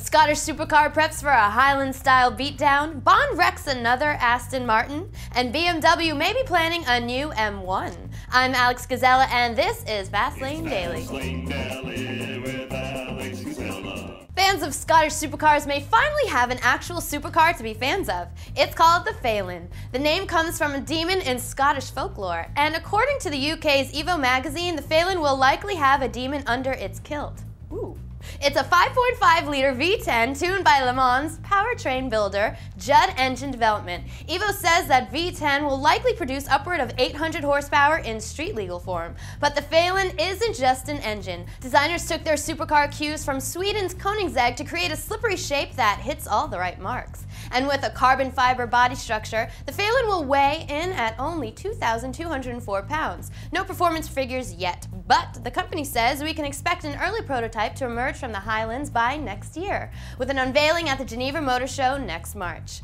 Scottish supercar preps for a Highland-style beatdown, Bond wrecks another Aston Martin, and BMW may be planning a new M1. I'm Alex Gizela, and this is Fastlane Daily. With Alex Gizela. Fans of Scottish supercars may finally have an actual supercar to be fans of. It's called the Falen. The name comes from a demon in Scottish folklore, and according to the UK's Evo magazine, the Falen will likely have a demon under its kilt. Ooh. It's a 5.5-liter V10 tuned by Le Mans powertrain builder Judd Engine Development. Evo says that V10 will likely produce upward of 800 horsepower in street-legal form. But the Falen isn't just an engine. Designers took their supercar cues from Sweden's Koenigsegg to create a slippery shape that hits all the right marks. And with a carbon fiber body structure, the Falen will weigh in at only 2,204 pounds. No performance figures yet, but the company says we can expect an early prototype to emerge from the Highlands by next year, with an unveiling at the Geneva Motor Show next March.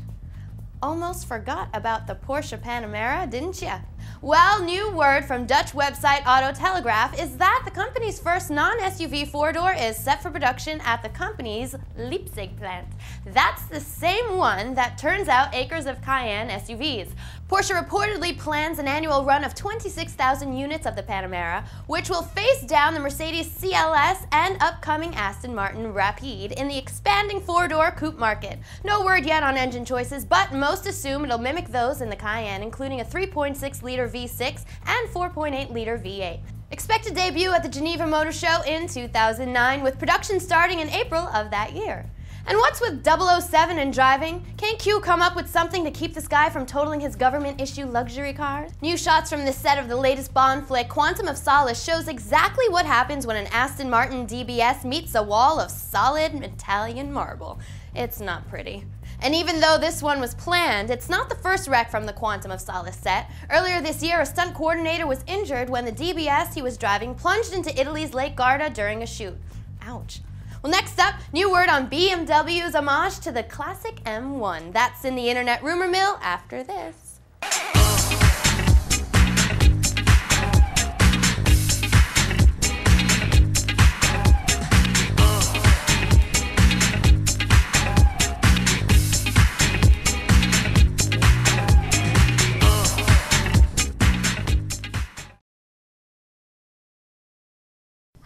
Almost forgot about the Porsche Panamera, didn't ya? Well, new word from Dutch website Auto Telegraph is that the company's first non-SUV four-door is set for production at the company's Leipzig plant. That's the same one that turns out acres of Cayenne SUVs. Porsche reportedly plans an annual run of 26,000 units of the Panamera, which will face down the Mercedes CLS and upcoming Aston Martin Rapide in the expanding four-door coupe market. No word yet on engine choices, but most assume it'll mimic those in the Cayenne, including a 3.6-liter V6 and 4.8-liter V8. Expect to debut at the Geneva Motor Show in 2009, with production starting in April of that year. And what's with 007 and driving? Can't Q come up with something to keep this guy from totaling his government-issue luxury cars? New shots from the set of the latest Bond flick, Quantum of Solace, shows exactly what happens when an Aston Martin DBS meets a wall of solid Italian marble. It's not pretty. And even though this one was planned, it's not the first wreck from the Quantum of Solace set. Earlier this year, a stunt coordinator was injured when the DBS he was driving plunged into Italy's Lake Garda during a shoot. Ouch. Well, next up, new word on BMW's homage to the classic M1. That's in the internet rumor mill after this.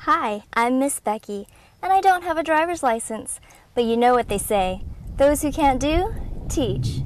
Hi, I'm Miss Becky, and I don't have a driver's license, but you know what they say, those who can't do, teach.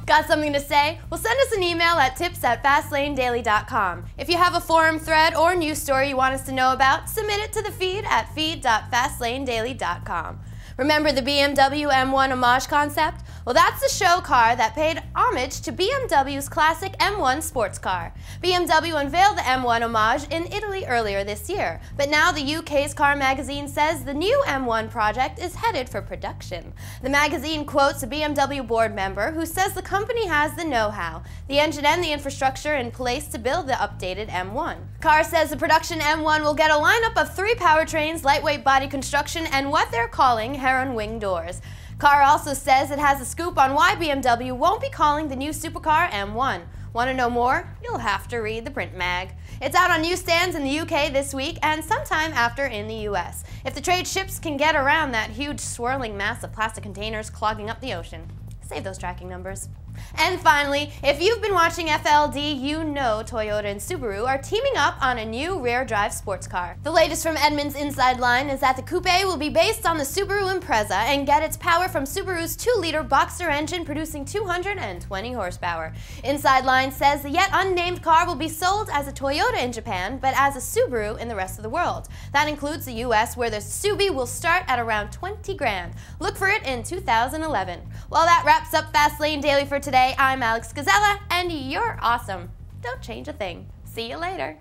Got something to say? Well, send us an email at tips@fastlanedaily.com. If you have a forum thread or news story you want us to know about, submit it to the feed at feed.fastlanedaily.com. Remember the BMW M1 Hommage concept? Well, that's the show car that paid homage to BMW's classic M1 sports car. BMW unveiled the M1 Hommage in Italy earlier this year, but now the UK's car magazine says the new M1 project is headed for production. The magazine quotes a BMW board member who says the company has the know-how, the engine and the infrastructure in place to build the updated M1. Car says the production M1 will get a lineup of 3 powertrains, lightweight body construction, and what they're calling heron wing doors. Car also says it has a scoop on why BMW won't be calling the new supercar M1. Want to know more? You'll have to read the print mag. It's out on newsstands in the UK this week and sometime after in the US, if the trade ships can get around that huge swirling mass of plastic containers clogging up the ocean. Save those tracking numbers. And finally, if you've been watching FLD, you know Toyota and Subaru are teaming up on a new rear-drive sports car. The latest from Edmunds Inside Line is that the coupe will be based on the Subaru Impreza and get its power from Subaru's 2-liter Boxer engine producing 220 horsepower. Inside Line says the yet unnamed car will be sold as a Toyota in Japan, but as a Subaru in the rest of the world. That includes the US, where the Subi will start at around 20 grand. Look for it in 2011. Well, that wraps up Fastlane Daily for today. I'm Alex Gizela, and you're awesome. Don't change a thing. See you later.